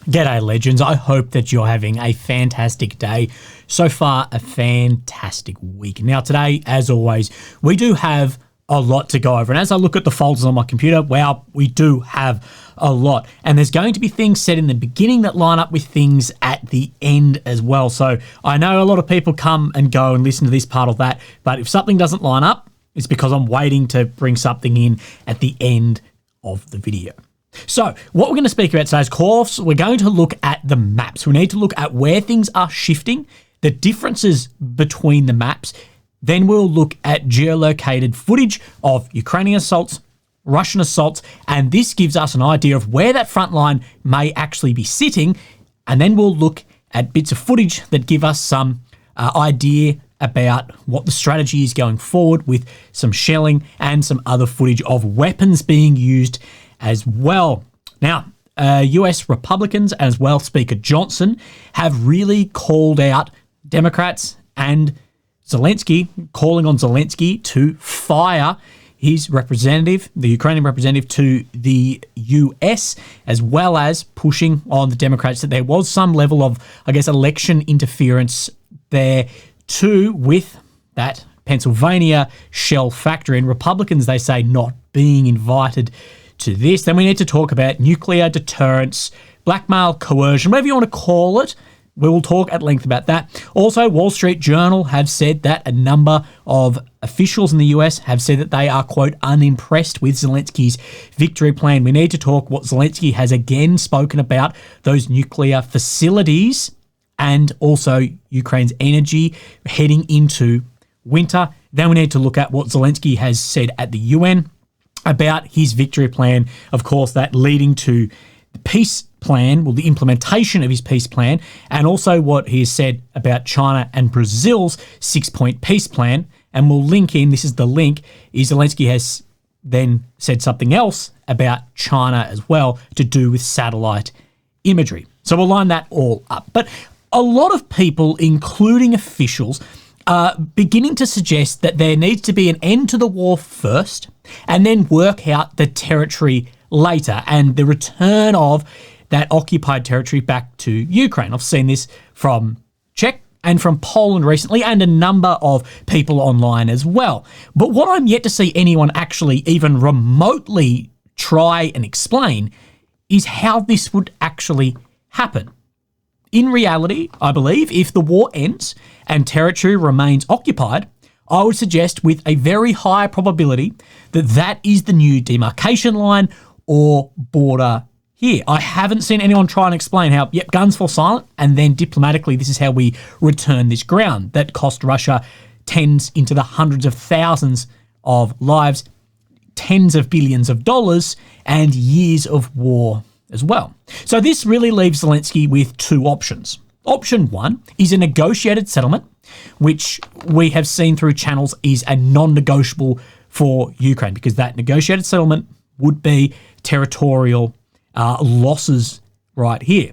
G'day legends, I hope that you're having a fantastic day. So far, a fantastic week. Now today, as always, we do have a lot to go over. And as I look at the folders on my computer, wow, we do have a lot. And there's going to be things said in the beginning that line up with things at the end as well. So I know a lot of people come and go and listen to this part of that, but if something doesn't line up, it's because I'm waiting to bring something in at the end of the video. So what we're going to speak about today is, of course, we're going to look at the maps. We need to look at where things are shifting, the differences between the maps. Then we'll look at geolocated footage of Ukrainian assaults, Russian assaults, and this gives us an idea of where that front line may actually be sitting. And then we'll look at bits of footage that give us some idea about what the strategy is going forward, with some shelling and some other footage of weapons being used as well. Now, US Republicans, as well Speaker Johnson, have really called out Democrats and Zelenskyy, calling on Zelenskyy to fire his representative, the Ukrainian representative, to the US, as well as pushing on the Democrats that there was some level of, I guess, election interference there too, with that Pennsylvania shell factory. And Republicans, they say, not being invited to this. Then we need to talk about nuclear deterrence, blackmail, coercion, whatever you want to call it. We will talk at length about that. Also, Wall Street Journal have said that a number of officials in the US have said that they are, quote, unimpressed with Zelenskyy's victory plan. We need to talk what Zelenskyy has again spoken about, those nuclear facilities, and also Ukraine's energy heading into winter. Then we need to look at what Zelenskyy has said at the UN about his victory plan, of course, that leading to the peace plan, well, the implementation of his peace plan, and also what he has said about China and Brazil's 6-point peace plan. And we'll link in, this is the link, is Zelenskyy has then said something else about China as well to do with satellite imagery. So we'll line that all up. But a lot of people, including officials, are beginning to suggest that there needs to be an end to the war first and then work out the territory later and the return of that occupied territory back to Ukraine. I've seen this from Czech and from Poland recently, and a number of people online as well. But what I'm yet to see anyone actually even remotely try and explain is how this would actually happen. In reality, I believe, if the war ends and territory remains occupied, I would suggest with a very high probability that that is the new demarcation line or border here. I haven't seen anyone try and explain how, yep, guns fall silent, and then diplomatically this is how we return this ground. That cost Russia tens into the hundreds of thousands of lives, tens of billions of dollars, and years of war as well. So this really leaves Zelenskyy with two options. Option one is a negotiated settlement, which we have seen through channels is a non-negotiable for Ukraine, because that negotiated settlement would be territorial losses right here.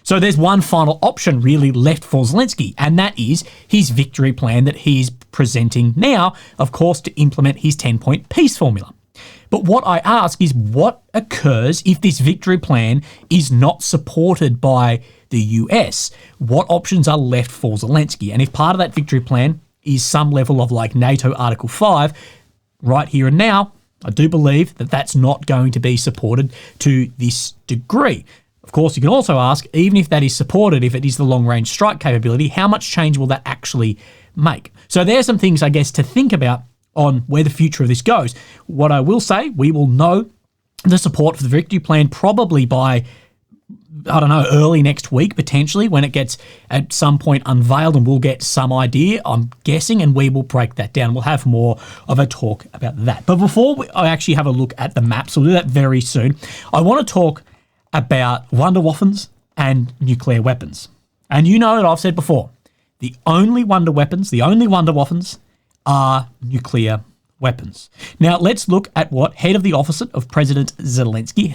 So there's one final option really left for Zelenskyy, and that is his victory plan that he's presenting now, of course, to implement his 10-point peace formula. But what I ask is, what occurs if this victory plan is not supported by the US? What options are left for Zelenskyy? And if part of that victory plan is some level of like NATO Article 5, right here and now, I do believe that that's not going to be supported to this degree. Of course, you can also ask, even if that is supported, if it is the long-range strike capability, how much change will that actually make? So there's some things, I guess, to think about on where the future of this goes. What I will say, we will know the support for the victory plan probably by, I don't know, early next week, potentially, when it gets at some point unveiled, and we'll get some idea, I'm guessing, and we will break that down. We'll have more of a talk about that. But before I actually have a look at the maps, we'll do that very soon, I want to talk about Wunderwaffens and nuclear weapons. And you know that I've said before, the only Wunderwaffens are nuclear weapons. Now let's look at what head of the office of President Zelenskyy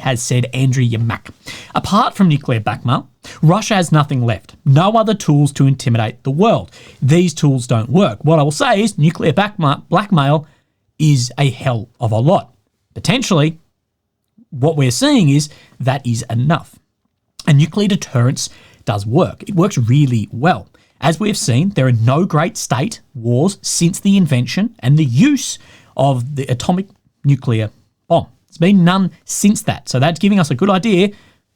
has said, Andriy Yermak. Apart from nuclear blackmail, Russia has nothing left. No other tools to intimidate the world. These tools don't work. What I will say is nuclear blackmail is a hell of a lot. Potentially what we're seeing is that is enough. And nuclear deterrence does work. It works really well. As we have seen, there are no great state wars since the invention and the use of the atomic nuclear bomb. There's been none since that. So that's giving us a good idea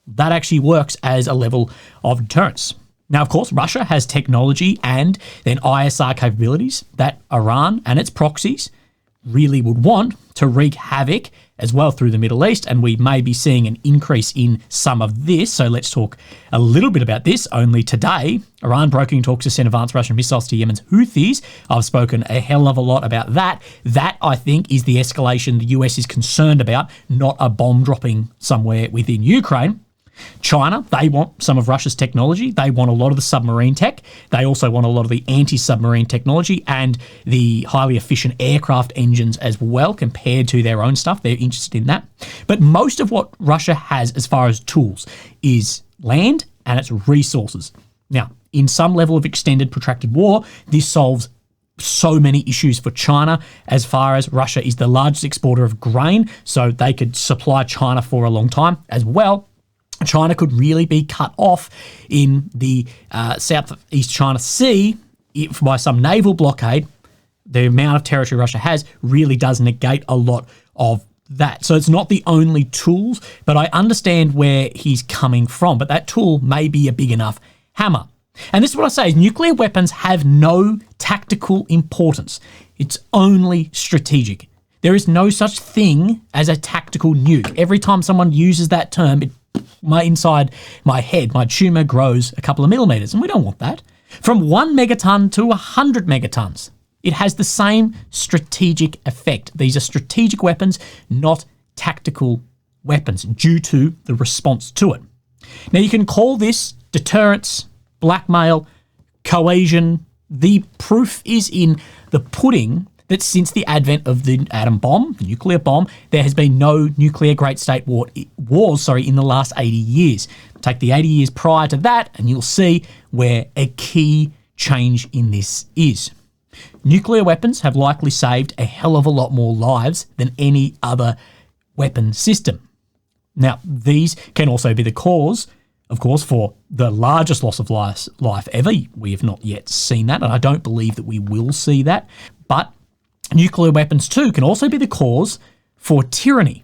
that actually works as a level of deterrence. Now, of course, Russia has technology and then ISR capabilities that Iran and its proxies really would want to wreak havoc as well through the Middle East, and we may be seeing an increase in some of this. So let's talk a little bit about this. Only today, Iran brokering talks to send advanced Russian missiles to Yemen's Houthis. I've spoken a hell of a lot about that. That, I think, is the escalation the US is concerned about, not a bomb dropping somewhere within Ukraine. China, they want some of Russia's technology. They want a lot of the submarine tech. They also want a lot of the anti-submarine technology and the highly efficient aircraft engines as well compared to their own stuff. They're interested in that. But most of what Russia has as far as tools is land and its resources. Now, in some level of extended protracted war, this solves so many issues for China as far as Russia is the largest exporter of grain, so they could supply China for a long time as well. China could really be cut off in the Southeast China Sea by some naval blockade. The amount of territory Russia has really does negate a lot of that. So it's not the only tools, but I understand where he's coming from. But that tool may be a big enough hammer. And this is what I say, is nuclear weapons have no tactical importance. It's only strategic. There is no such thing as a tactical nuke. Every time someone uses that term, inside my head, my tumour grows a couple of millimetres, and we don't want that. From 1 megaton to 100 megatons, it has the same strategic effect. These are strategic weapons, not tactical weapons, due to the response to it. Now, you can call this deterrence, blackmail, coercion. The proof is in the pudding that since the advent of the atom bomb, the nuclear bomb, there has been no nuclear great state wars in the last 80 years. Take the 80 years prior to that and you'll see where a key change in this is. Nuclear weapons have likely saved a hell of a lot more lives than any other weapon system. Now, these can also be the cause, of course, for the largest loss of life ever. We have not yet seen that, and I don't believe that we will see that. But nuclear weapons too can also be the cause for tyranny,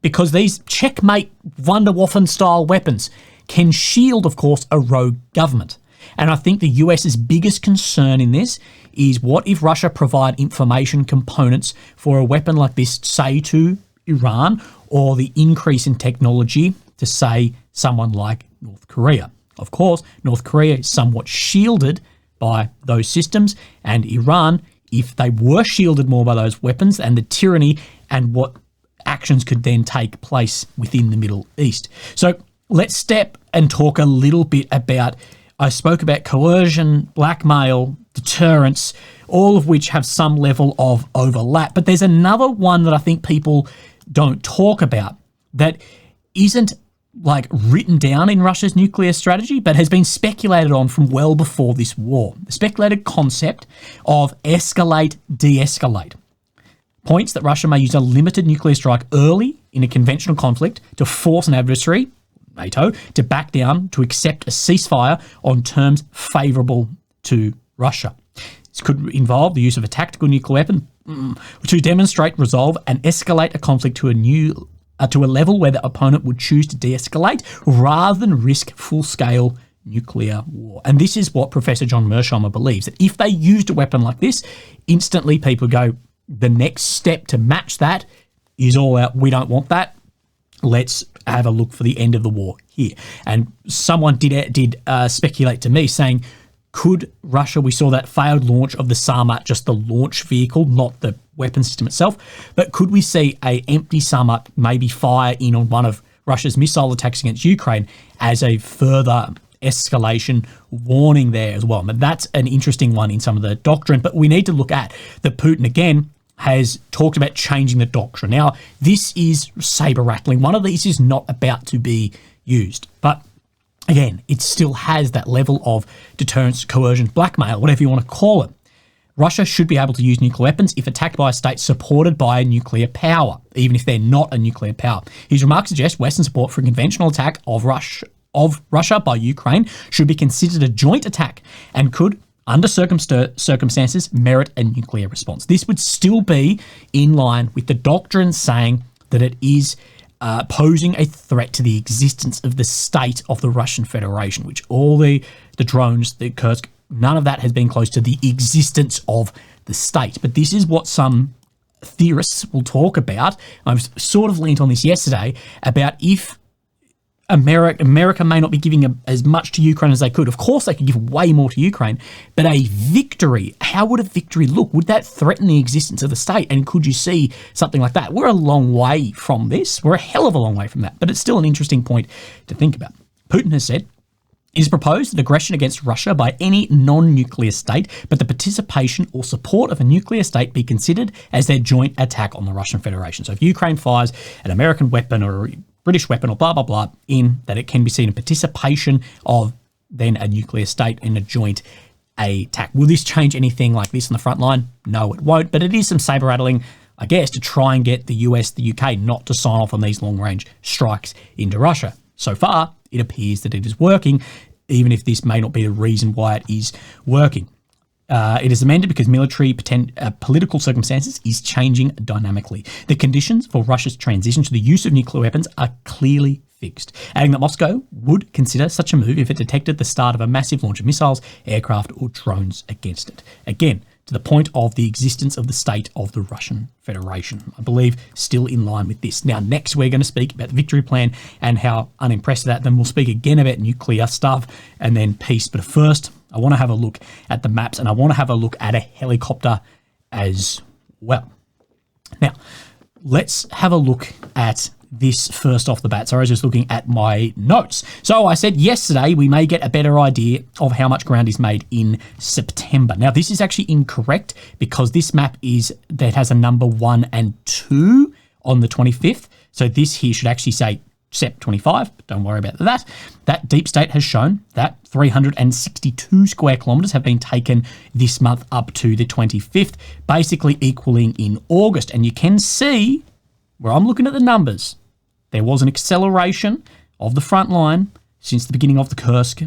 because these checkmate Wunderwaffen-style weapons can shield, of course, a rogue government. And I think the US's biggest concern in this is, what if Russia provide information components for a weapon like this, say to Iran, or the increase in technology to, say, someone like North Korea. Of course, North Korea is somewhat shielded by those systems, and Iran, if they were shielded more by those weapons and the tyranny and what actions could then take place within the Middle East. So let's step and talk a little bit about, I spoke about coercion, blackmail, deterrence, all of which have some level of overlap. But there's another one that I think people don't talk about that isn't written down in Russia's nuclear strategy, but has been speculated on from well before this war. The speculated concept of escalate, de-escalate points that Russia may use a limited nuclear strike early in a conventional conflict to force an adversary, NATO, to back down, to accept a ceasefire on terms favourable to Russia. This could involve the use of a tactical nuclear weapon to demonstrate, resolve, and escalate a conflict to a level where the opponent would choose to de-escalate rather than risk full-scale nuclear war. And this is what Professor John Mearsheimer believes, that if they used a weapon like this, instantly people go, the next step to match that is all out. We don't want that. Let's have a look for the end of the war here. And someone did speculate to me saying, could Russia, we saw that failed launch of the Saber, just the launch vehicle, not the weapon system itself, but could we see an empty Saber maybe fire in on one of Russia's missile attacks against Ukraine as a further escalation warning there as well? But that's an interesting one in some of the doctrine, but we need to look at that Putin, again, has talked about changing the doctrine. Now, this is saber rattling. One of these is not about to be used, but again, it still has that level of deterrence, coercion, blackmail, whatever you want to call it. Russia should be able to use nuclear weapons if attacked by a state supported by a nuclear power, even if they're not a nuclear power. His remarks suggest Western support for a conventional attack of Russia by Ukraine should be considered a joint attack and could, under circumstances, merit a nuclear response. This would still be in line with the doctrine saying that it is posing a threat to the existence of the state of the Russian Federation, which all the drones, the Kursk, none of that has been close to the existence of the state. But this is what some theorists will talk about. I sort of leaned on this yesterday about if America may not be giving as much to Ukraine as they could. Of course, they could give way more to Ukraine, but a victory, how would a victory look? Would that threaten the existence of the state? And could you see something like that? We're a long way from this. We're a hell of a long way from that, but it's still an interesting point to think about. Putin has said, it is proposed that aggression against Russia by any non-nuclear state, but the participation or support of a nuclear state be considered as their joint attack on the Russian Federation. So if Ukraine fires an American weapon or a British weapon or blah, blah, blah, in that it can be seen in participation of then a nuclear state in a joint attack. Will this change anything like this on the front line? No, it won't, but it is some saber rattling, I guess, to try and get the US, the UK not to sign off on these long-range strikes into Russia. So far, it appears that it is working, even if this may not be the reason why it is working. It is amended because military political circumstances is changing dynamically. The conditions for Russia's transition to the use of nuclear weapons are clearly fixed, adding that Moscow would consider such a move if it detected the start of a massive launch of missiles, aircraft, or drones against it. Again, to the point of the existence of the state of the Russian Federation. I believe still in line with this. Now, next we're going to speak about the victory plan and how unimpressed with that. Then we'll speak again about nuclear stuff and then peace. But first, I want to have a look at the maps and I want to have a look at a helicopter as well. Now, let's have a look at this first off the bat. So I was just looking at my notes. So I said yesterday we may get a better idea of how much ground is made in September. Now, this is actually incorrect because this map that has a number 1 and 2 on the 25th. So this here should actually say Sep 25, but don't worry about that. That deep state has shown that 362 square kilometres have been taken this month up to the 25th, basically equaling in August. And you can see where I'm looking at the numbers, there was an acceleration of the front line since the beginning of the Kursk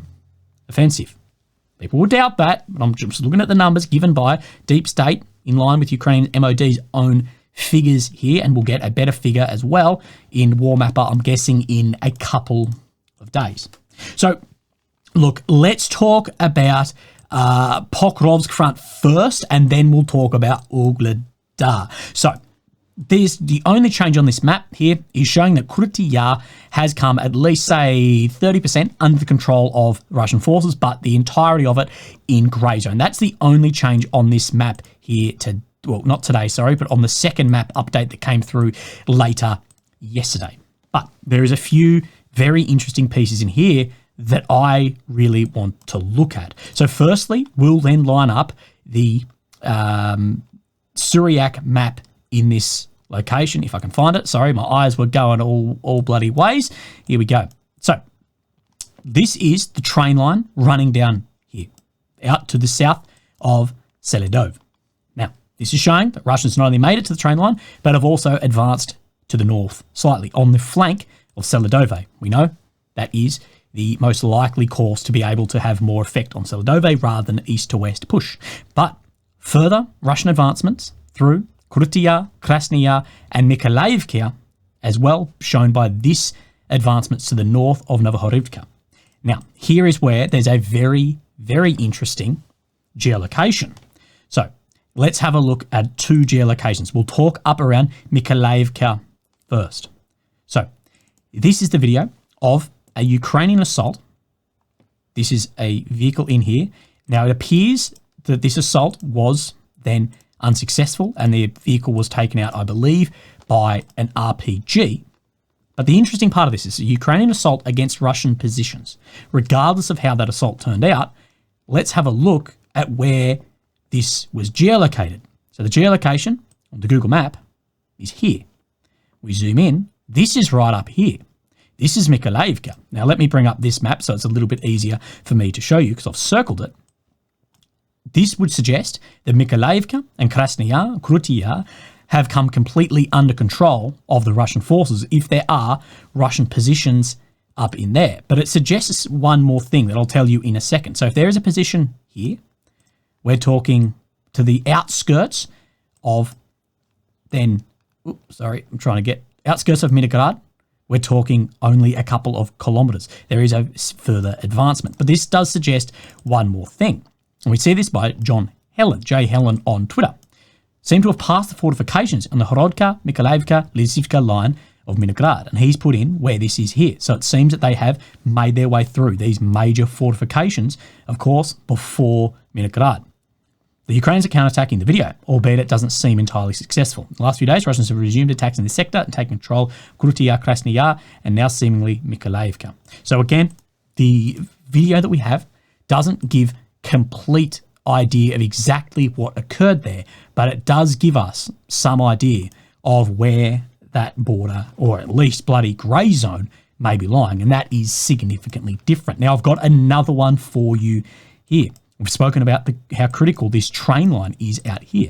offensive. People will doubt that, but I'm just looking at the numbers given by Deep State in line with Ukraine MOD's own figures here, and we'll get a better figure as well in War Mapper, I'm guessing, in a couple of days. So, look, let's talk about Pokrovsk front first, and then we'll talk about Vuhledar. So, the only change on this map here is showing that Kursk has come at least, say, 30% under the control of Russian forces, but the entirety of it in grey zone. That's the only change on this map here well, not today, sorry, but on the second map update that came through later yesterday. But there is a few very interesting pieces in here that I really want to look at. So firstly, we'll then line up the Syriac map in this location, if I can find it. Sorry, my eyes were going all bloody ways. Here we go. So this is the train line running down here, out to the south of Selidov. Now, this is showing that Russians not only made it to the train line, but have also advanced to the north slightly on the flank of Selidov. We know that is the most likely course to be able to have more effect on Selidov rather than east to west push. But further Russian advancements through Kursk, Krasny Yar, and Nikolaevka, as well, shown by this advancements to the north of Novhorivka. Now, here is where there's a very, very interesting geolocation. So, let's have a look at two geolocations. We'll talk up around Nikolaevka first. So, this is the video of a Ukrainian assault. This is a vehicle in here. Now, it appears that this assault was then unsuccessful and the vehicle was taken out, I believe, by an RPG. But the interesting part of this is a Ukrainian assault against Russian positions. Regardless of how that assault turned out, let's have a look at where this was geolocated. So the geolocation on the Google map is here. We zoom in. This is right up here. This is Nikolaevka. Now let me bring up this map so it's a little bit easier for me to show you because I've circled it. This would suggest that Mykolaiivka and Krasny Yar, Kryvyi Yar, have come completely under control of the Russian forces if there are Russian positions up in there. But it suggests one more thing that I'll tell you in a second. So if there is a position here, we're talking to the outskirts of outskirts of Minograd, we're talking only a couple of kilometres. There is a further advancement. But this does suggest one more thing. And we see this by J. Helen on Twitter. Seem to have passed the fortifications on the Horodka, Mykolaiivka, Lizivka line of Minograd. And he's put in where this is here. So it seems that they have made their way through these major fortifications, of course, before Minograd. The Ukrainians are counterattacking the video, albeit it doesn't seem entirely successful. In the last few days, Russians have resumed attacks in this sector and taken control of Kryvyi Yar, Krasny Yar, and now seemingly Mykolaiivka. So again, the video that we have doesn't give complete idea of exactly what occurred there, but it does give us some idea of where that border, or at least bloody grey zone, may be lying, and that is significantly different. Now, I've got another one for you here. We've spoken about how critical this train line is out here.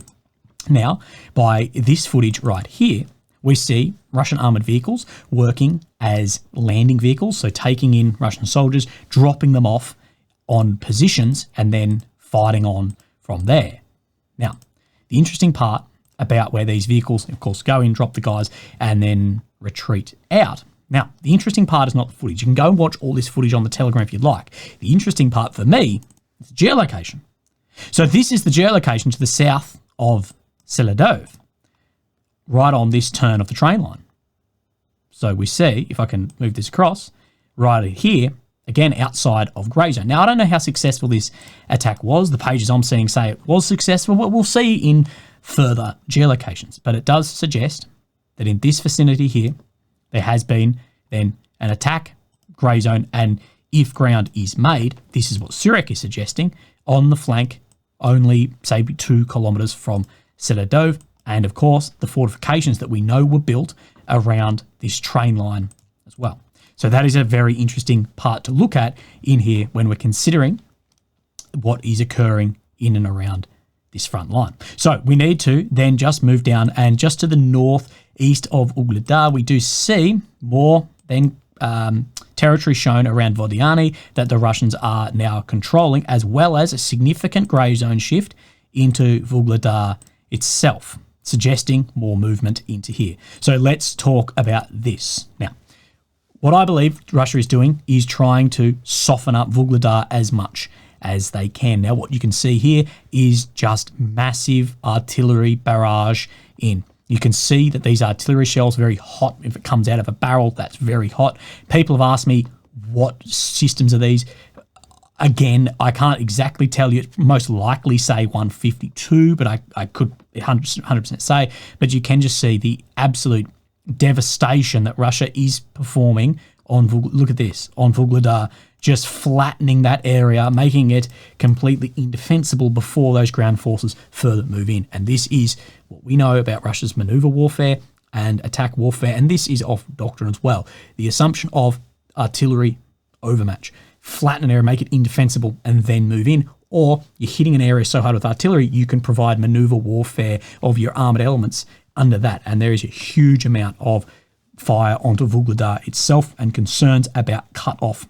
Now, by this footage right here, we see Russian armoured vehicles working as landing vehicles, so taking in Russian soldiers, dropping them off on positions, and then fighting on from there. Now, the interesting part about where these vehicles, of course, go in, drop the guys, and then retreat out. Now, the interesting part is not the footage. You can go and watch all this footage on the Telegram if you'd like. The interesting part for me is geolocation. So this is the geolocation to the south of Seladov, right on this turn of the train line. So we see, if I can move this across, right here, again, outside of grey zone. Now, I don't know how successful this attack was. The pages I'm seeing say it was successful, but we'll see in further geolocations. But it does suggest that in this vicinity here, there has been then an attack, grey zone, and if ground is made, this is what Surek is suggesting, on the flank, only, say, 2 kilometres from Seladov, and of course, the fortifications that we know were built around this train line as well. So that is a very interesting part to look at in here when we're considering what is occurring in and around this front line. So we need to then just move down, and just to the northeast of Vuhledar, we do see more than territory shown around Vuhledar that the Russians are now controlling, as well as a significant grey zone shift into Vuhledar itself, suggesting more movement into here. So let's talk about this. Now, what I believe Russia is doing is trying to soften up Vuhledar as much as they can. Now, what you can see here is just massive artillery barrage in. You can see that these artillery shells are very hot. If it comes out of a barrel, that's very hot. People have asked me, what systems are these? Again, I can't exactly tell you. It's most likely say 152, but I could 100% say. But you can just see the absolute devastation that Russia is performing on, look at this, on Vuhledar, just flattening that area, making it completely indefensible before those ground forces further move in. And this is what we know about Russia's maneuver warfare and attack warfare, and this is off doctrine as well. The assumption of artillery overmatch. Flatten an area, make it indefensible, and then move in. Or you're hitting an area so hard with artillery, you can provide maneuver warfare of your armoured elements under that. And there is a huge amount of fire onto Vuhledar itself and concerns about cut-off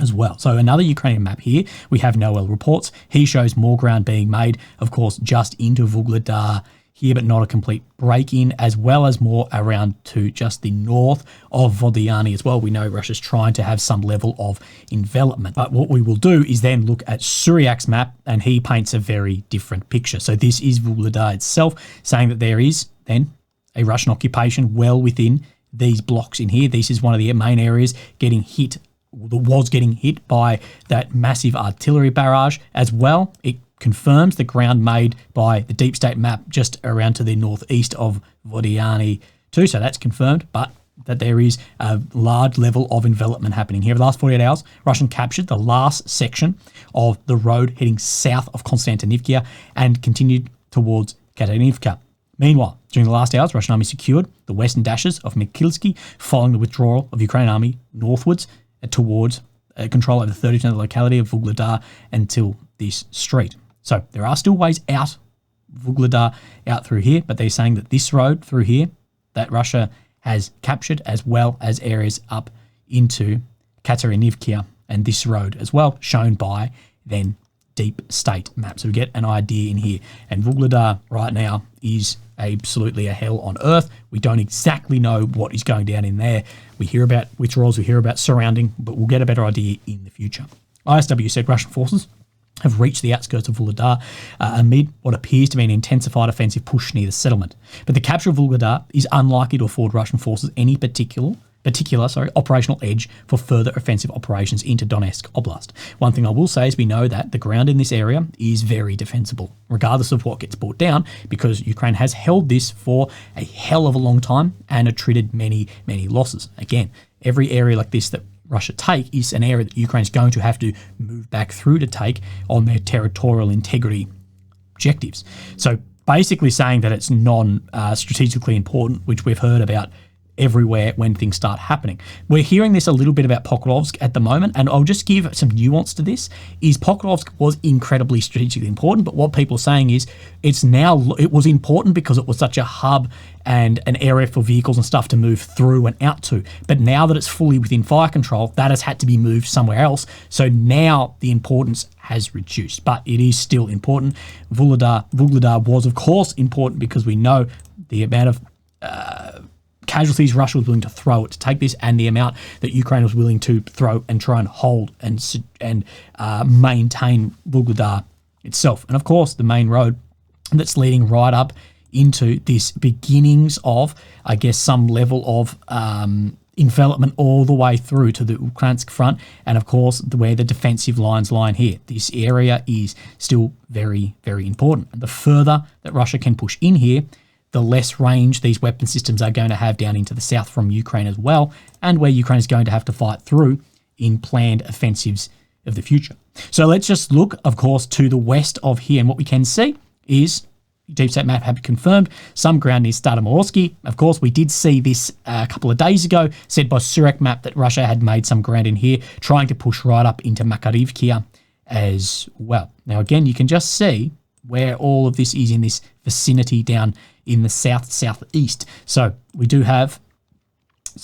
as well. So another Ukrainian map here, we have Noel reports. He shows more ground being made, of course, just into Vuhledar here, but not a complete break-in, as well as more around to just the north of Vuhledar as well. We know Russia's trying to have some level of envelopment. But what we will do is then look at Suryak's map, and he paints a very different picture. So this is Vuhledar itself, saying that there is then a Russian occupation well within these blocks in here. This is one of the main areas getting hit, was getting hit by that massive artillery barrage as well. It confirms the ground made by the deep state map just around to the northeast of Vuhledar too. So that's confirmed, but that there is a large level of envelopment happening here. The last 48 hours, Russian captured the last section of the road heading south of Konstantinivka and continued towards Katerivka. Meanwhile, during the last hours, Russian army secured the western dashes of Mikhailsky following the withdrawal of Ukrainian army northwards towards control over 30% of the locality of Vuhledar until this street. So there are still ways out, Vuhledar out through here, but they're saying that this road through here that Russia has captured, as well as areas up into Katerynivka and this road as well, shown by then deep state map. So we get an idea in here. And Vuhledar right now is absolutely a hell on earth. We don't exactly know what is going down in there. We hear about withdrawals, we hear about surrounding, but we'll get a better idea in the future. ISW said Russian forces have reached the outskirts of Vuhledar amid what appears to be an intensified offensive push near the settlement. But the capture of Vuhledar is unlikely to afford Russian forces any particular operational edge for further offensive operations into Donetsk Oblast. One thing I will say is we know that the ground in this area is very defensible, regardless of what gets brought down, because Ukraine has held this for a hell of a long time and attrited many, many losses. Again, every area like this that Russia take is an area that Ukraine is going to have to move back through to take on their territorial integrity objectives. So basically saying that it's non-strategically important, which we've heard about everywhere when things start happening. We're hearing this a little bit about Pokrovsk at the moment, and I'll just give some nuance to this, is Pokrovsk was incredibly strategically important, but what people are saying is it was important because it was such a hub and an area for vehicles and stuff to move through and out to. But now that it's fully within fire control, that has had to be moved somewhere else. So now the importance has reduced, but it is still important. Vuhledar was, of course, important because we know the amount of casualties Russia was willing to throw to take this, and the amount that Ukraine was willing to throw and try and hold and maintain Vuhledar itself. And of course, the main road that's leading right up into this beginnings of, I guess, some level of envelopment all the way through to the Ukrainsk front, and of course, where the defensive lines lie here. This area is still very, very important. And the further that Russia can push in here, the less range these weapon systems are going to have down into the south from Ukraine as well, and where Ukraine is going to have to fight through in planned offensives of the future. So let's just look, of course, to the west of here, and what we can see is Deep State Map had confirmed some ground near Staromorski. Of course, we did see this a couple of days ago, said by Surek Map that Russia had made some ground in here, trying to push right up into Makarivkia as well. Now, again, you can just see where all of this is in this vicinity down in the southeast. So we do have,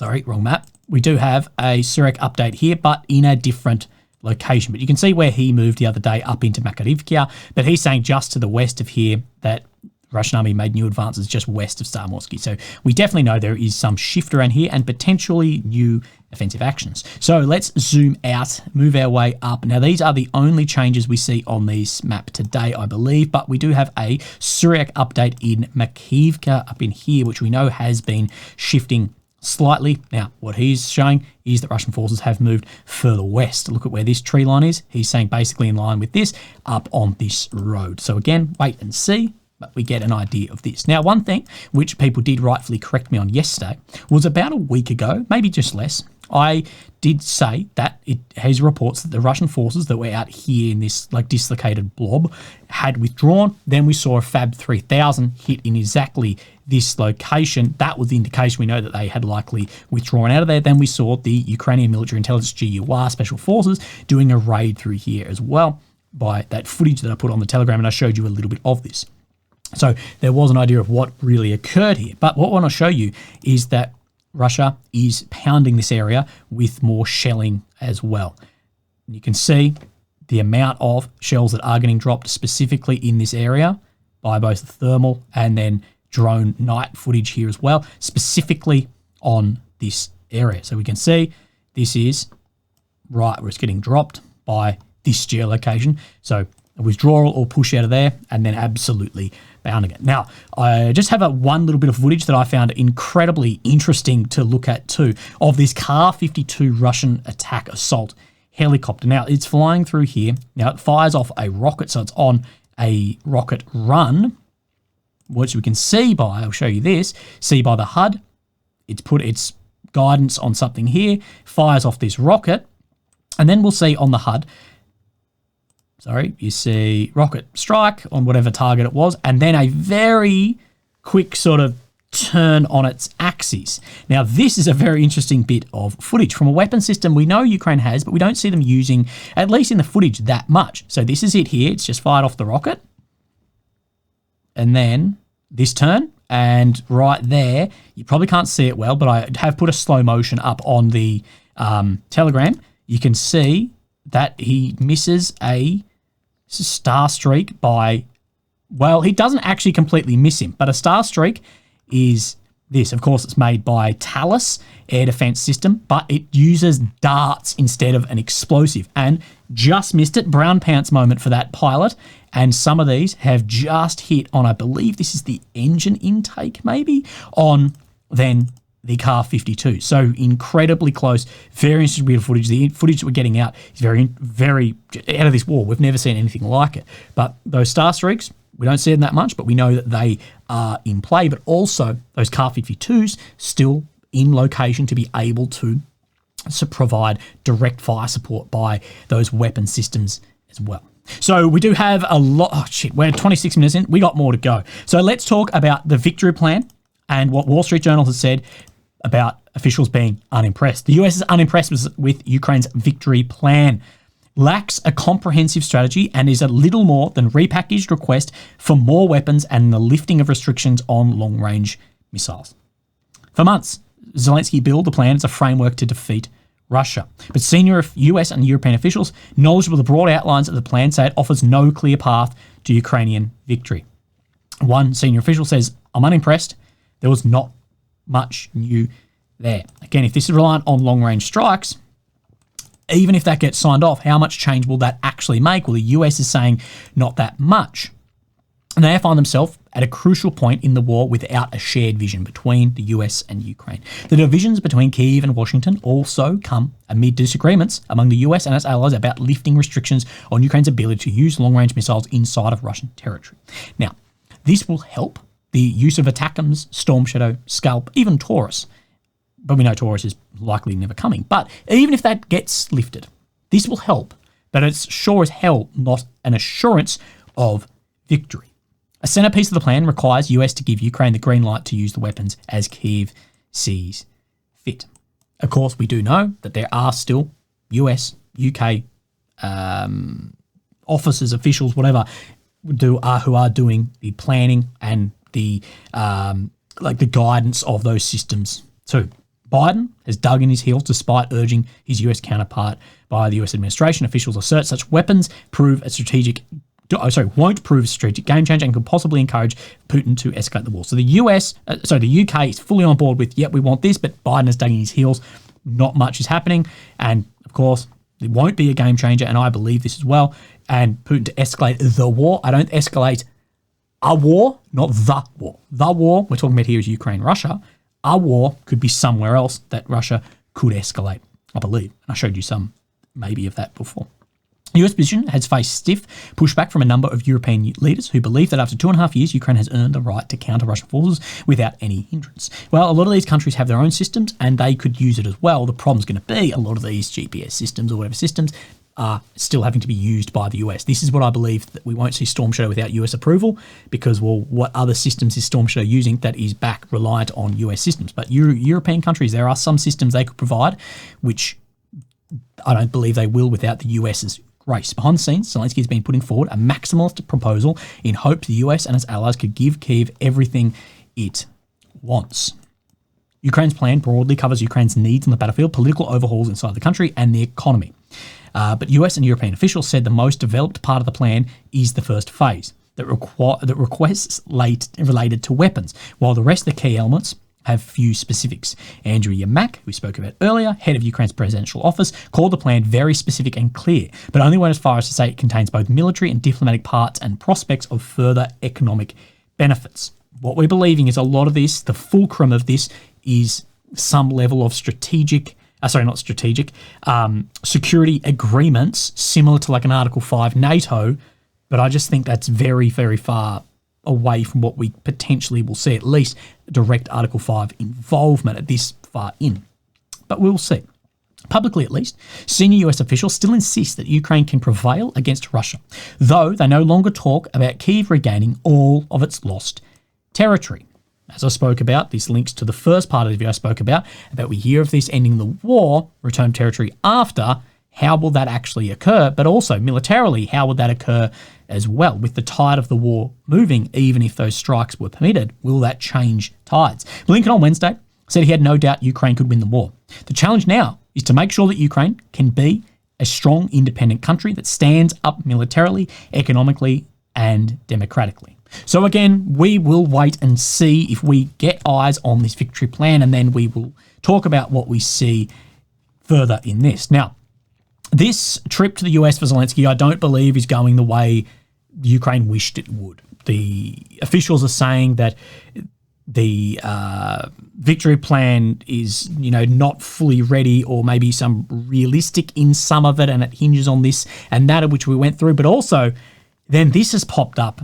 wrong map. We do have a Surek update here, but in a different location. But you can see where he moved the other day up into Makarivkia, but he's saying just to the west of here that Russian army made new advances just west of Staromorski. So we definitely know there is some shift around here and potentially new offensive actions. So let's zoom out, move our way up. Now, these are the only changes we see on this map today, I believe, but we do have a Surek update in Makivka up in here, which we know has been shifting slightly. Now, what he's showing is that Russian forces have moved further west. Look at where this tree line is. He's saying basically in line with this up on this road. So again, wait and see, but we get an idea of this. Now, one thing which people did rightfully correct me on yesterday was about a week ago, maybe just less, I did say that it has reports that the Russian forces that were out here in this like dislocated blob had withdrawn. Then we saw a Fab 3000 hit in exactly this location. That was the indication we know that they had likely withdrawn out of there. Then we saw the Ukrainian Military Intelligence GUR Special Forces doing a raid through here as well by that footage that I put on the Telegram, and I showed you a little bit of this. So there was an idea of what really occurred here. But what I want to show you is that Russia is pounding this area with more shelling as well. You can see the amount of shells that are getting dropped specifically in this area by both the thermal and then drone night footage here as well, specifically on this area. So we can see this is right where it's getting dropped by this geolocation. So a withdrawal or push out of there, and then absolutely bounding it. Now, I just have one little bit of footage that I found incredibly interesting to look at too, of this Kar-52 Russian attack assault helicopter. Now, it's flying through here. Now, it fires off a rocket, so it's on a rocket run, which we can see by, I'll show you this, see by the HUD. It's put its guidance on something here, fires off this rocket, and then we'll see on the HUD, you see rocket strike on whatever target it was, and then a very quick sort of turn on its axis. Now, this is a very interesting bit of footage from a weapon system we know Ukraine has, but we don't see them using, at least in the footage, that much. So this is it here. It's just fired off the rocket. And then this turn, and right there, you probably can't see it well, but I have put a slow motion up on the Telegram. You can see that he misses a star streak by, well, he doesn't actually completely miss him, but a star streak is this. Of course, it's made by Talus air defense system, but it uses darts instead of an explosive, and just missed it. Brown pants moment for that pilot. And some of these have just hit on, I believe this is the engine intake, maybe, on then the Car 52. So incredibly close. Very interesting bit of footage. The footage that we're getting out is very, very out of this war. We've never seen anything like it. But those star streaks, we don't see them that much, but we know that they are in play. But also those Car 52s still in location to be able to provide direct fire support by those weapon systems as well. So we do have a lot. Oh, shit, we're 26 minutes in. We got more to go. So let's talk about the victory plan and what Wall Street Journal has said about officials being unimpressed. The US is unimpressed with Ukraine's victory plan, lacks a comprehensive strategy, and is a little more than repackaged request for more weapons and the lifting of restrictions on long-range missiles. For months, Zelenskyy billed the plan as a framework to defeat Russia. But senior US and European officials knowledgeable of the broad outlines of the plan say it offers no clear path to Ukrainian victory. One senior official says, "I'm unimpressed. There was not much new there." Again, if this is reliant on long-range strikes, even if that gets signed off, how much change will that actually make? Well, the US is saying not that much. And they find themselves at a crucial point in the war without a shared vision between the US and Ukraine. The divisions between Kyiv and Washington also come amid disagreements among the US and its allies about lifting restrictions on Ukraine's ability to use long-range missiles inside of Russian territory. Now, this will help the use of ATACMS, Storm Shadow, Scalp, even Taurus. But we know Taurus is likely never coming. But even if that gets lifted, this will help. But it's sure as hell not an assurance of victory. A centerpiece of the plan requires US to give Ukraine the green light to use the weapons as Kyiv sees fit. Of course, we do know that there are still US, UK officers, officials, whatever, who are doing the planning and the the guidance of those systems too. Biden has dug in his heels despite urging his US counterpart by the US administration. Officials assert such weapons won't prove a strategic game changer and could possibly encourage Putin to escalate the war. So the UK is fully on board with, yep, we want this, but Biden has dug in his heels. Not much is happening. And of course, it won't be a game changer, and I believe this as well. And Putin to escalate the war. I don't escalate a war, not the war. The war we're talking about here is Ukraine-Russia. A war could be somewhere else that Russia could escalate, I believe. And I showed you some maybe of that before. The US position has faced stiff pushback from a number of European leaders who believe that after 2.5 years, Ukraine has earned the right to counter Russian forces without any hindrance. Well, a lot of these countries have their own systems and they could use it as well. The problem's going to be a lot of these GPS systems or whatever systems are still having to be used by the US. This is what I believe, that we won't see Storm Shadow without US approval because, well, what other systems is Storm Shadow using that is back reliant on US systems? But European countries, there are some systems they could provide, which I don't believe they will without the US's grace. Behind the scenes, Zelenskyy has been putting forward a maximalist proposal in hopes the US and its allies could give Kyiv everything it wants. Ukraine's plan broadly covers Ukraine's needs on the battlefield, political overhauls inside the country, and the economy. But US and European officials said the most developed part of the plan is the first phase that requests related to weapons, while the rest of the key elements have few specifics. Andrew Yermak, who we spoke about earlier, head of Ukraine's presidential office, called the plan very specific and clear, but only went as far as to say it contains both military and diplomatic parts and prospects of further economic benefits. What we're believing is a lot of this, the fulcrum of this, is some level of security agreements similar to like an Article 5 NATO, but I just think that's very, very far away from what we potentially will see, at least direct Article 5 involvement at this far in. But we'll see. Publicly, at least, senior US officials still insist that Ukraine can prevail against Russia, though they no longer talk about Kyiv regaining all of its lost territory. as I spoke about, this links to the first part of the video I spoke about we hear of this ending the war, return to territory after. How will that actually occur? But also militarily, how would that occur as well? With the tide of the war moving, even if those strikes were permitted, will that change tides? Blinken on Wednesday said he had no doubt Ukraine could win the war. The challenge now is to make sure that Ukraine can be a strong, independent country that stands up militarily, economically, and democratically. So again, we will wait and see if we get eyes on this victory plan, and then we will talk about what we see further in this. Now, this trip to the US for Zelenskyy, I don't believe is going the way Ukraine wished it would. The officials are saying that the victory plan is, not fully ready, or maybe some realistic in some of it, and it hinges on this and that, which we went through. But also, then this has popped up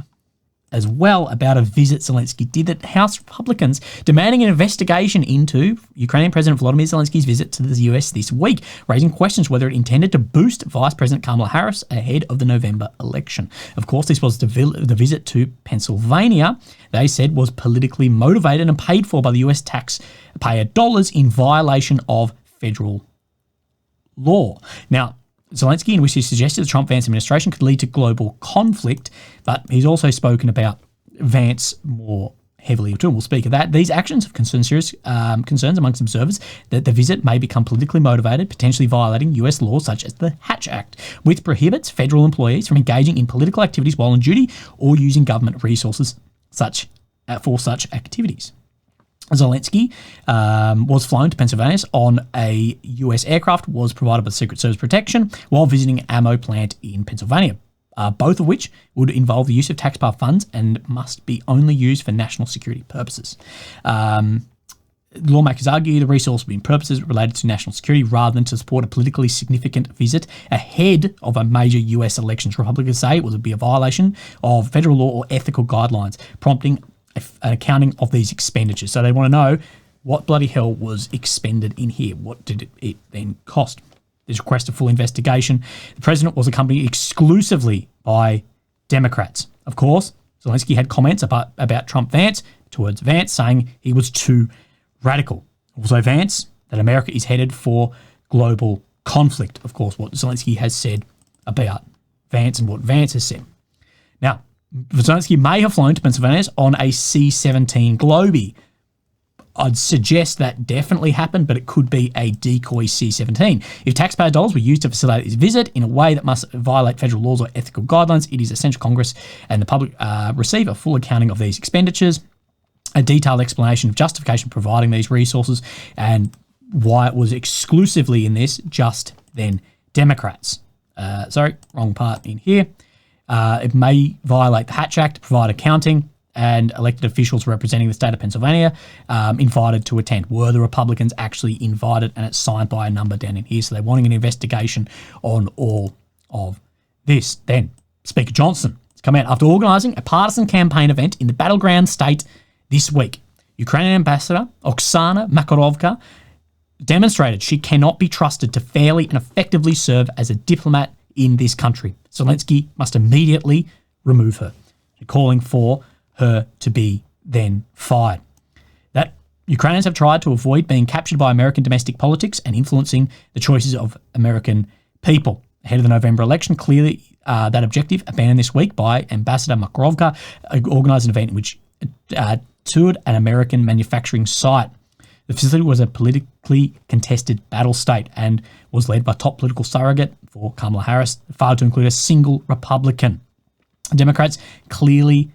as well about a visit Zelenskyy did at House Republicans demanding an investigation into Ukrainian President Volodymyr Zelensky's visit to the US this week, raising questions whether it intended to boost Vice President Kamala Harris ahead of the November election. Of course, this was the visit to Pennsylvania, they said was politically motivated and paid for by the US taxpayer dollars in violation of federal law. Now, Zelenskyy, in which he suggested the Trump-Vance administration could lead to global conflict, but he's also spoken about Vance more heavily too. We'll speak of that. These actions have serious concerns amongst observers that the visit may become politically motivated, potentially violating US laws such as the Hatch Act, which prohibits federal employees from engaging in political activities while on duty or using government resources for such activities. Zelenskyy was flown to Pennsylvania on a US aircraft, was provided by Secret Service protection while visiting an ammo plant in Pennsylvania, both of which would involve the use of taxpayer funds and must be only used for national security purposes. Lawmakers argue the resource will be in purposes related to national security rather than to support a politically significant visit ahead of a major US elections. Republicans say it would be a violation of federal law or ethical guidelines, prompting an accounting of these expenditures. So they want to know what bloody hell was expended in here. What did it then cost? There's a request of full investigation. The president was accompanied exclusively by Democrats. Of course, Zelenskyy had comments about Trump-Vance towards Vance, saying he was too radical. Also Vance, that America is headed for global conflict. Of course, what Zelenskyy has said about Vance and what Vance has said. Now, Zelenskyy may have flown to Pennsylvania on a C-17 Globey. I'd suggest that definitely happened, but it could be a decoy C-17. If taxpayer dollars were used to facilitate this visit in a way that must violate federal laws or ethical guidelines, it is essential Congress and the public receive a full accounting of these expenditures, a detailed explanation of justification providing these resources, and why it was exclusively in this just then Democrats. Sorry, wrong part in here. It may violate the Hatch Act, provide accounting, and elected officials representing the state of Pennsylvania invited to attend. Were the Republicans actually invited? And it's signed by a number down in here. So they're wanting an investigation on all of this. Then Speaker Johnson has come out after organising a partisan campaign event in the battleground state this week. Ukrainian Ambassador Oksana Makharovka demonstrated she cannot be trusted to fairly and effectively serve as a diplomat in this country. Zelenskyy must immediately remove her, calling for her to be then fired. That Ukrainians have tried to avoid being captured by American domestic politics and influencing the choices of American people. Ahead of the November election, clearly that objective abandoned this week by Ambassador Makharovka, organised an event in which toured an American manufacturing site. The facility was a politically contested battle state and was led by top political surrogate for Kamala Harris, failed to include a single Republican. Democrats clearly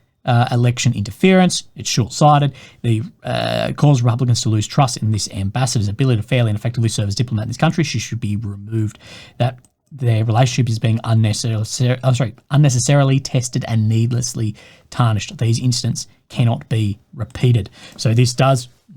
election interference. It's short-sighted. They caused Republicans to lose trust in this ambassador's ability to fairly and effectively serve as diplomat in this country. She should be removed. That their relationship is being unnecessarily tested and needlessly tarnished. These incidents cannot be repeated. So this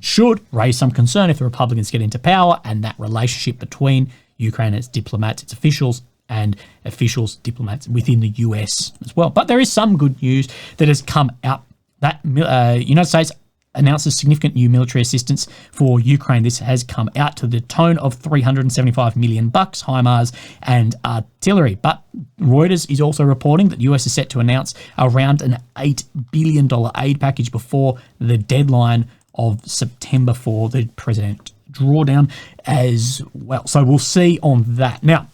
should raise some concern if the Republicans get into power, and that relationship between Ukraine and its diplomats, its officials, and officials, diplomats within the US as well. But there is some good news that has come out that United States announces significant new military assistance for Ukraine. This has come out to the tone of $375 million, HIMARS and artillery. But Reuters is also reporting that the US is set to announce around an $8 billion aid package before the deadline of September for the president drawdown as well. So we'll see on that. Now,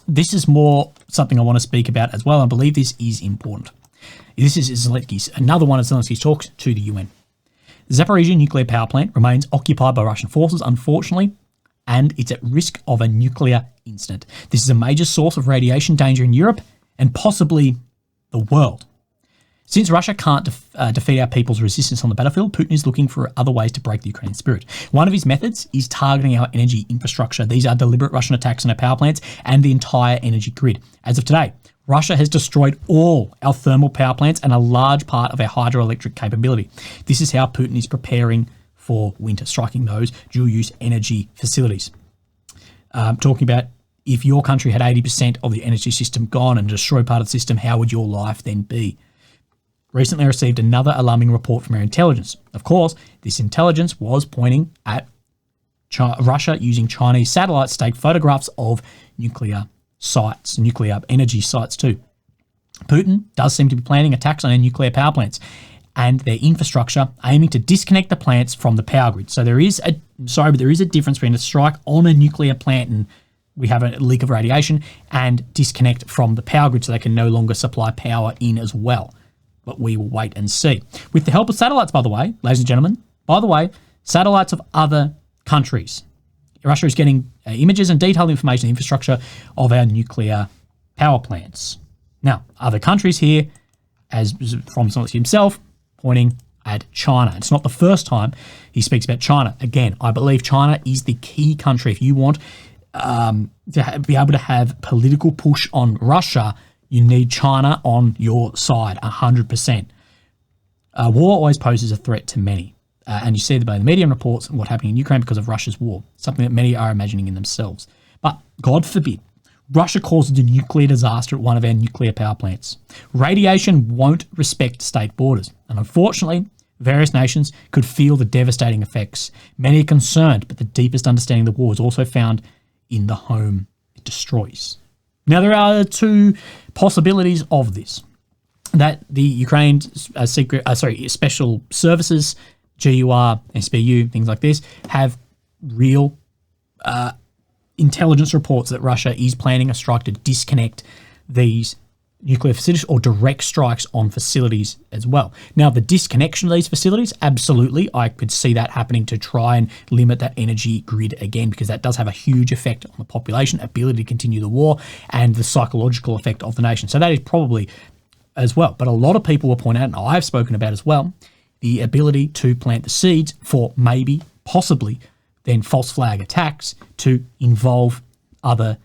this is more something I want to speak about as well. I believe this is important. This is Zelensky's, another one of Zelensky's talks to the UN. The Zaporizhzhia nuclear power plant remains occupied by Russian forces, unfortunately, and it's at risk of a nuclear incident. This is a major source of radiation danger in Europe and possibly the world. Since Russia can't defeat our people's resistance on the battlefield, Putin is looking for other ways to break the Ukrainian spirit. One of his methods is targeting our energy infrastructure. These are deliberate Russian attacks on our power plants and the entire energy grid. As of today, Russia has destroyed all our thermal power plants and a large part of our hydroelectric capability. This is how Putin is preparing for winter, striking those dual-use energy facilities. Talking about if your country had 80% of the energy system gone and destroyed part of the system, how would your life then be? Recently, I received another alarming report from our intelligence. Of course, this intelligence was pointing at Russia using Chinese satellites to take photographs of nuclear sites, nuclear energy sites too. Putin does seem to be planning attacks on our nuclear power plants and their infrastructure, aiming to disconnect the plants from the power grid. So there is a difference between a strike on a nuclear plant and we have a leak of radiation and disconnect from the power grid so they can no longer supply power in as well. But we will wait and see. With the help of satellites, by the way, ladies and gentlemen, satellites of other countries. Russia is getting images and detailed information on the infrastructure of our nuclear power plants. Now, other countries here, as from Zelenskyy himself, pointing at China. It's not the first time he speaks about China. Again, I believe China is the key country. If you want to be able to have political push on Russia, you need China on your side, 100%. War always poses a threat to many. And you see that by the media reports and what's happening in Ukraine because of Russia's war, something that many are imagining in themselves. But God forbid, Russia causes a nuclear disaster at one of our nuclear power plants. Radiation won't respect state borders. And unfortunately, various nations could feel the devastating effects. Many are concerned, but the deepest understanding of the war is also found in the home it destroys. Now, there are two possibilities of this. That the Ukraine special services, GUR, SBU, things like this, have real intelligence reports that Russia is planning a strike to disconnect these nuclear facilities or direct strikes on facilities as well. Now, the disconnection of these facilities, absolutely, I could see that happening to try and limit that energy grid again, because that does have a huge effect on the population, ability to continue the war, and the psychological effect of the nation. So that is probably as well. But a lot of people will point out, and I've spoken about as well, the ability to plant the seeds for maybe, possibly, then false flag attacks to involve other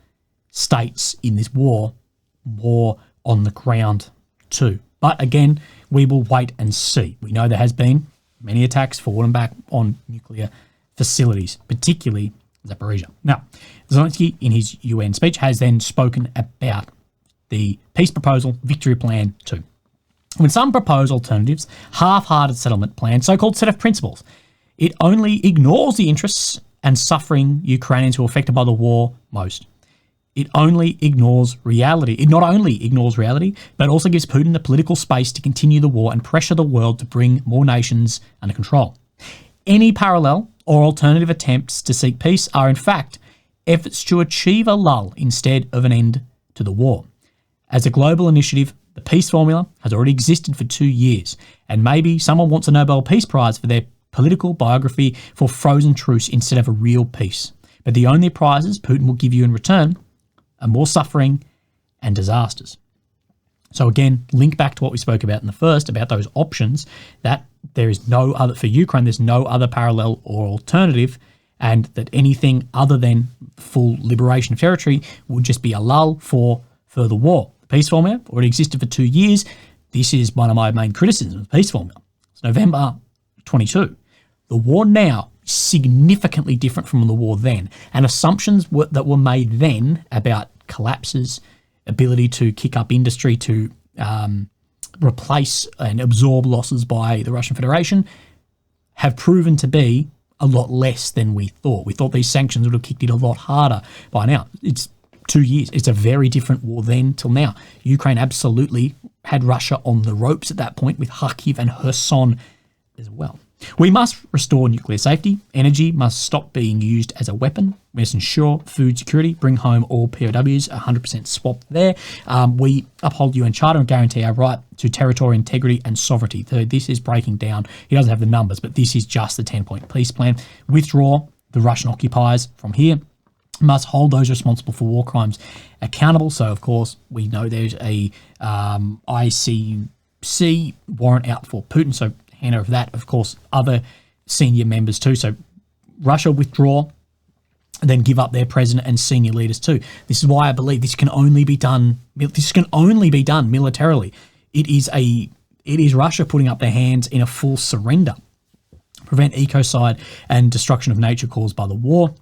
states in this war more on the ground too. But again, we will wait and see. We know there has been many attacks forward and back on nuclear facilities, particularly Zaporizhzhia. Now, Zelenskyy, in his UN speech, has then spoken about the peace proposal victory plan too. When some propose alternatives, half-hearted settlement plan, so-called set of principles, it only ignores the interests and suffering Ukrainians who are affected by the war most. It only ignores reality. It not only ignores reality, but also gives Putin the political space to continue the war and pressure the world to bring more nations under control. Any parallel or alternative attempts to seek peace are, in fact, efforts to achieve a lull instead of an end to the war. As a global initiative, the peace formula has already existed for 2 years, and maybe someone wants a Nobel Peace Prize for their political biography for frozen truce instead of a real peace. But the only prizes Putin will give you in return are more suffering and disasters. So again, link back to what we spoke about in the first, about those options, that there is no other, for Ukraine, there's no other parallel or alternative, and that anything other than full liberation of territory would just be a lull for further war. The peace formula already existed for 2 years. This is one of my main criticisms of the peace formula. It's November 22. The war now is significantly different from the war then, and assumptions that were made then about collapses, ability to kick up industry, to replace and absorb losses by the Russian Federation, have proven to be a lot less than we thought. We thought these sanctions would have kicked in a lot harder by now. It's 2 years. It's a very different war then till now. Ukraine absolutely had Russia on the ropes at that point with Kharkiv and Kherson as well. We must restore nuclear safety. Energy must stop being used as a weapon. We must ensure food security. Bring home all POWs, 100% swap there. We uphold UN Charter and guarantee our right to territorial integrity and sovereignty. So this is breaking down. He doesn't have the numbers, but this is just the 10-point peace plan. Withdraw the Russian occupiers from here. Must hold those responsible for war crimes accountable. So, of course, we know there's a ICC warrant out for Putin. So, hand over that, of course, other senior members too. So Russia withdraw, then give up their president and senior leaders too. This is why I believe this can only be done. This can only be done militarily. It is Russia putting up their hands in a full surrender. Prevent ecocide and destruction of nature caused by the war.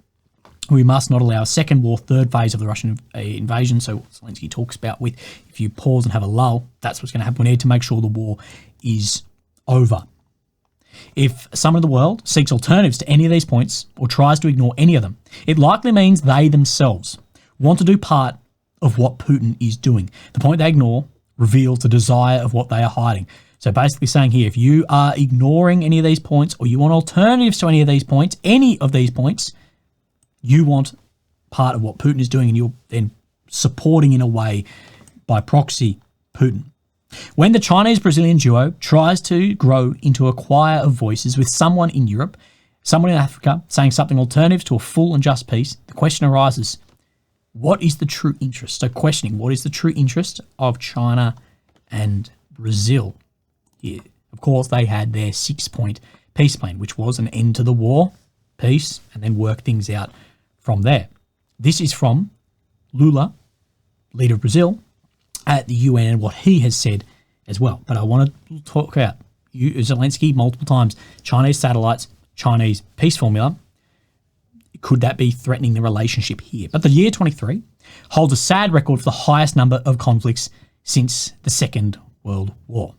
We must not allow a second war, third phase of the Russian invasion. So Zelenskyy talks about with, if you pause and have a lull, that's what's going to happen. We need to make sure the war is over. If some of the world seeks alternatives to any of these points or tries to ignore any of them, it likely means they themselves want to do part of what Putin is doing. The point they ignore reveals the desire of what they are hiding. So basically saying here, if you are ignoring any of these points or you want alternatives to any of these points, you want part of what Putin is doing, and you're then supporting in a way by proxy Putin. When the Chinese-Brazilian duo tries to grow into a choir of voices with someone in Europe, someone in Africa saying something alternative to a full and just peace, the question arises, what is the true interest? So questioning, what is the true interest of China and Brazil here? Of course, they had their 6-point peace plan, which was an end to the war, peace, and then work things out from there. This is from Lula, leader of Brazil, at the UN and what he has said as well. But I want to talk about Zelenskyy multiple times. Chinese satellites, Chinese peace formula. Could that be threatening the relationship here? But the year 23 holds a sad record for the highest number of conflicts since the Second World War.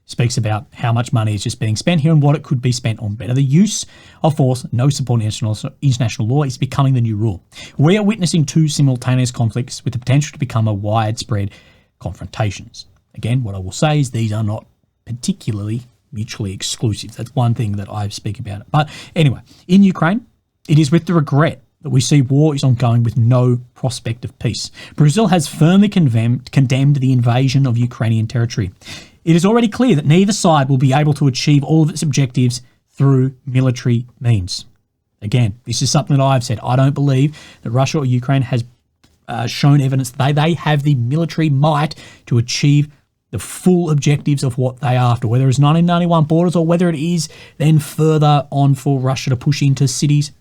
Speaks about how much money is just being spent here and what it could be spent on better. The use of force, no support in international law, is becoming the new rule. We are witnessing two simultaneous conflicts with the potential to become a widespread confrontations. Again, what I will say is these are not particularly mutually exclusive. That's one thing that I speak about. But anyway, in Ukraine, it is with the regret that we see war is ongoing with no prospect of peace. Brazil has firmly condemned the invasion of Ukrainian territory. It is already clear that neither side will be able to achieve all of its objectives through military means. Again, this is something that I've said. I don't believe that Russia or Ukraine has shown evidence that they have the military might to achieve the full objectives of what they are after, whether it's 1991 borders or whether it is then further on for Russia to push into cities.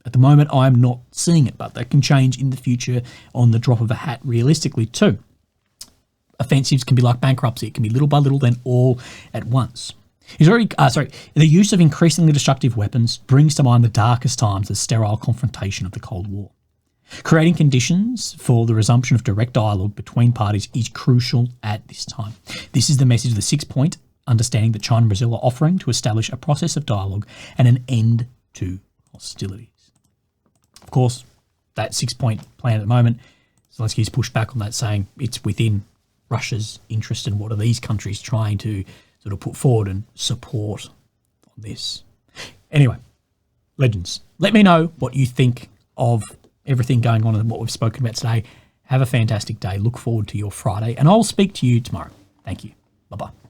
At the moment, I'm not seeing it, but that can change in the future on the drop of a hat realistically too. Offensives can be like bankruptcy. It can be little by little, then all at once. The use of increasingly destructive weapons brings to mind the darkest times, the sterile confrontation of the Cold War. Creating conditions for the resumption of direct dialogue between parties is crucial at this time. This is the message of the 6-point understanding that China and Brazil are offering to establish a process of dialogue and an end to hostilities. Of course, that 6-point plan at the moment, Zelensky's pushed back on that, saying it's within Russia's interest and what are these countries trying to sort of put forward and support on this. Anyway, legends, let me know what you think of everything going on and what we've spoken about today. Have a fantastic day. Look forward to your Friday, and I'll speak to you tomorrow. Thank you. Bye-bye.